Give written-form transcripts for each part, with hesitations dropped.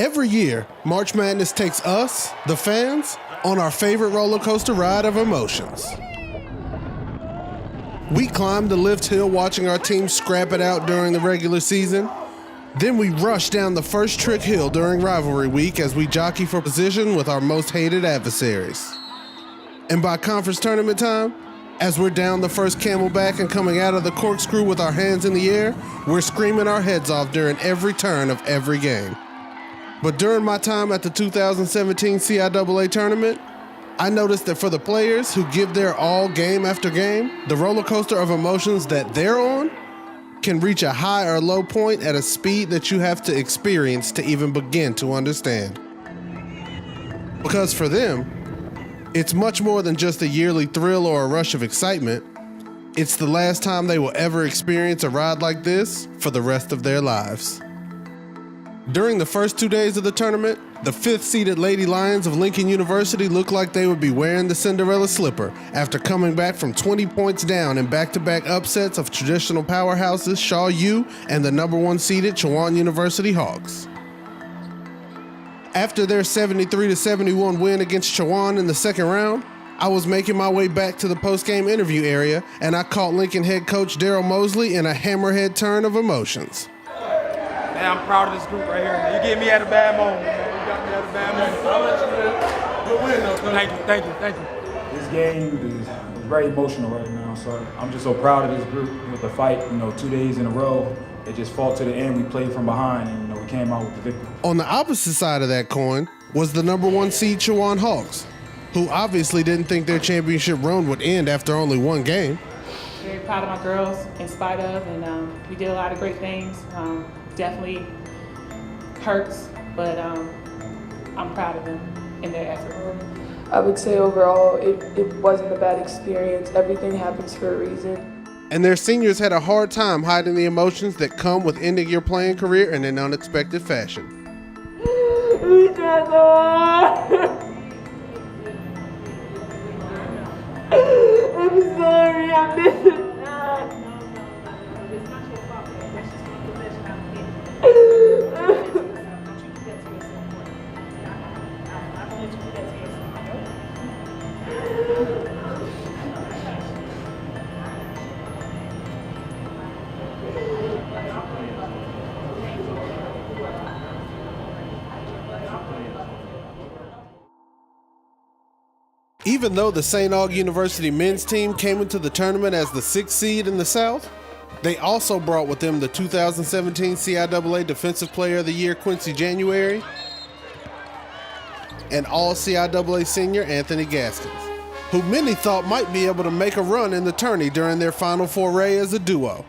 Every year, March Madness takes us, the fans, on our favorite roller coaster ride of emotions. We climb the lift hill watching our team scrap it out during the regular season. Then we rush down the first trick hill during rivalry week as we jockey for position with our most hated adversaries. And by conference tournament time, as we're down the first camelback and coming out of the corkscrew with our hands in the air, we're screaming our heads off during every turn of every game. But during my time at the 2017 CIAA tournament, I noticed that for the players who give their all game after game, the roller coaster of emotions that they're on can reach a high or low point at a speed that you have to experience to even begin to understand. Because for them, it's much more than just a yearly thrill or a rush of excitement. It's the last time they will ever experience a ride like this for the rest of their lives. During the first 2 days of the tournament, the 5th-seeded Lady Lions of Lincoln University looked like they would be wearing the Cinderella slipper after coming back from 20 points down in back-to-back upsets of traditional powerhouses Shaw U and the number 1-seeded Chowan University Hawks. After their 73-71 win against Chowan in the second round, I was making my way back to the post-game interview area, and I caught Lincoln head coach Daryl Mosley in a hammerhead turn of emotions. Man, I'm proud of this group right here. You get me at a bad moment, man. You got me at a bad moment. I'll let you live. Good win, though. Thank you. This game is very emotional right now, so I'm just so proud of this group with the fight. 2 days in a row, it just fought to the end. We played from behind, and we came out with the victory. On the opposite side of that coin was the number 1 seed Chowan Hawks, who obviously didn't think their championship run would end after only one game. Very proud of my girls in spite of, and we did a lot of great things. Definitely hurts, but I'm proud of them and their effort. I would say overall it wasn't a bad experience. Everything happens for a reason. And their seniors had a hard time hiding the emotions that come with ending your playing career in an unexpected fashion. I'm sorry, I missed it. Even though the St. Aug University men's team came into the tournament as the 6th seed in the South, they also brought with them the 2017 CIAA Defensive Player of the Year Quincy January and All-CIAA senior Anthony Gaskins, who many thought might be able to make a run in the tourney during their final foray as a duo.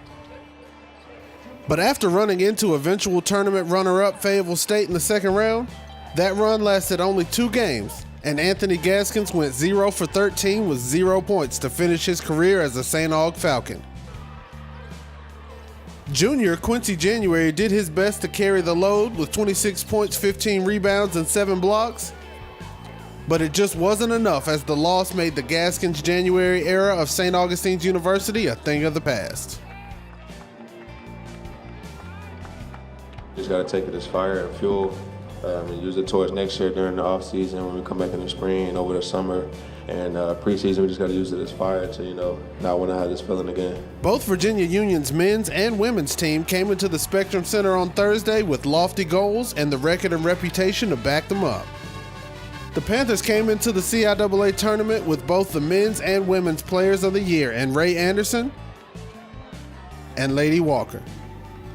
But after running into eventual tournament runner-up Fayetteville State in the second round, that run lasted only 2 games, and Anthony Gaskins went 0 for 13 with 0 points to finish his career as a St. Aug Falcon. Junior Quincy January did his best to carry the load with 26 points, 15 rebounds, and 7 blocks, but it just wasn't enough as the loss made the Gaskins January era of St. Augustine's University a thing of the past. Just got to take it as fire and fuel and use it towards next year during the off season when we come back in the spring and over the summer. And preseason, we just got to use it as fire to, not want to have this feeling again. Both Virginia Union's men's and women's team came into the Spectrum Center on Thursday with lofty goals and the record and reputation to back them up. The Panthers came into the CIAA tournament with both the men's and women's players of the year and Ray Anderson and Lady Walker.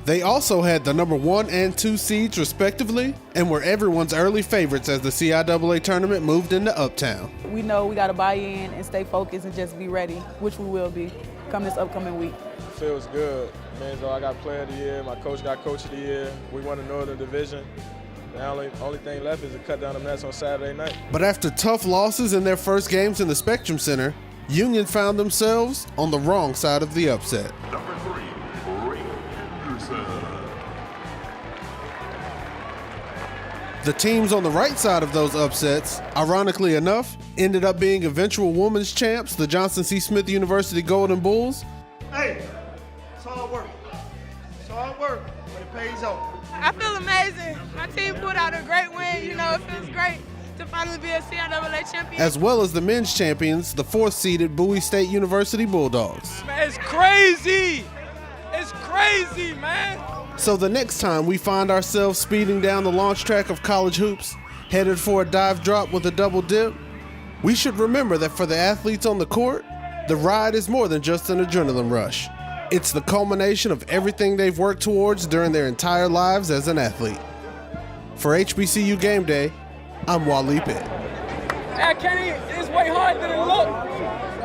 They also had the number 1 and 2 seeds respectively and were everyone's early favorites as the CIAA tournament moved into Uptown. We know we got to buy in and stay focused and just be ready, which we will be come this upcoming week. It feels good. Man, so I got Player of the Year, my coach got Coach of the Year. We won the Northern Division. The only thing left is to cut down the nets on Saturday night. But after tough losses in their first games in the Spectrum Center, Union found themselves on the wrong side of the upset. Number 3, Ray Anderson. The teams on the right side of those upsets, ironically enough, ended up being eventual women's champs, the Johnson C. Smith University Golden Bulls. Hey, it's hard work. It's hard work, but it pays off. I feel amazing. I My team pulled out a great win. You know, it feels great to finally be a CIAA champion. As well as the men's champions, the 4th-seeded Bowie State University Bulldogs. Man, it's crazy. It's crazy, man. So the next time we find ourselves speeding down the launch track of college hoops, headed for a dive drop with a double dip, we should remember that for the athletes on the court, the ride is more than just an adrenaline rush. It's the culmination of everything they've worked towards during their entire lives as an athlete. For HBCU Game Day, I'm Wali Pitt. Hey, Kenny, it's way harder than it looks.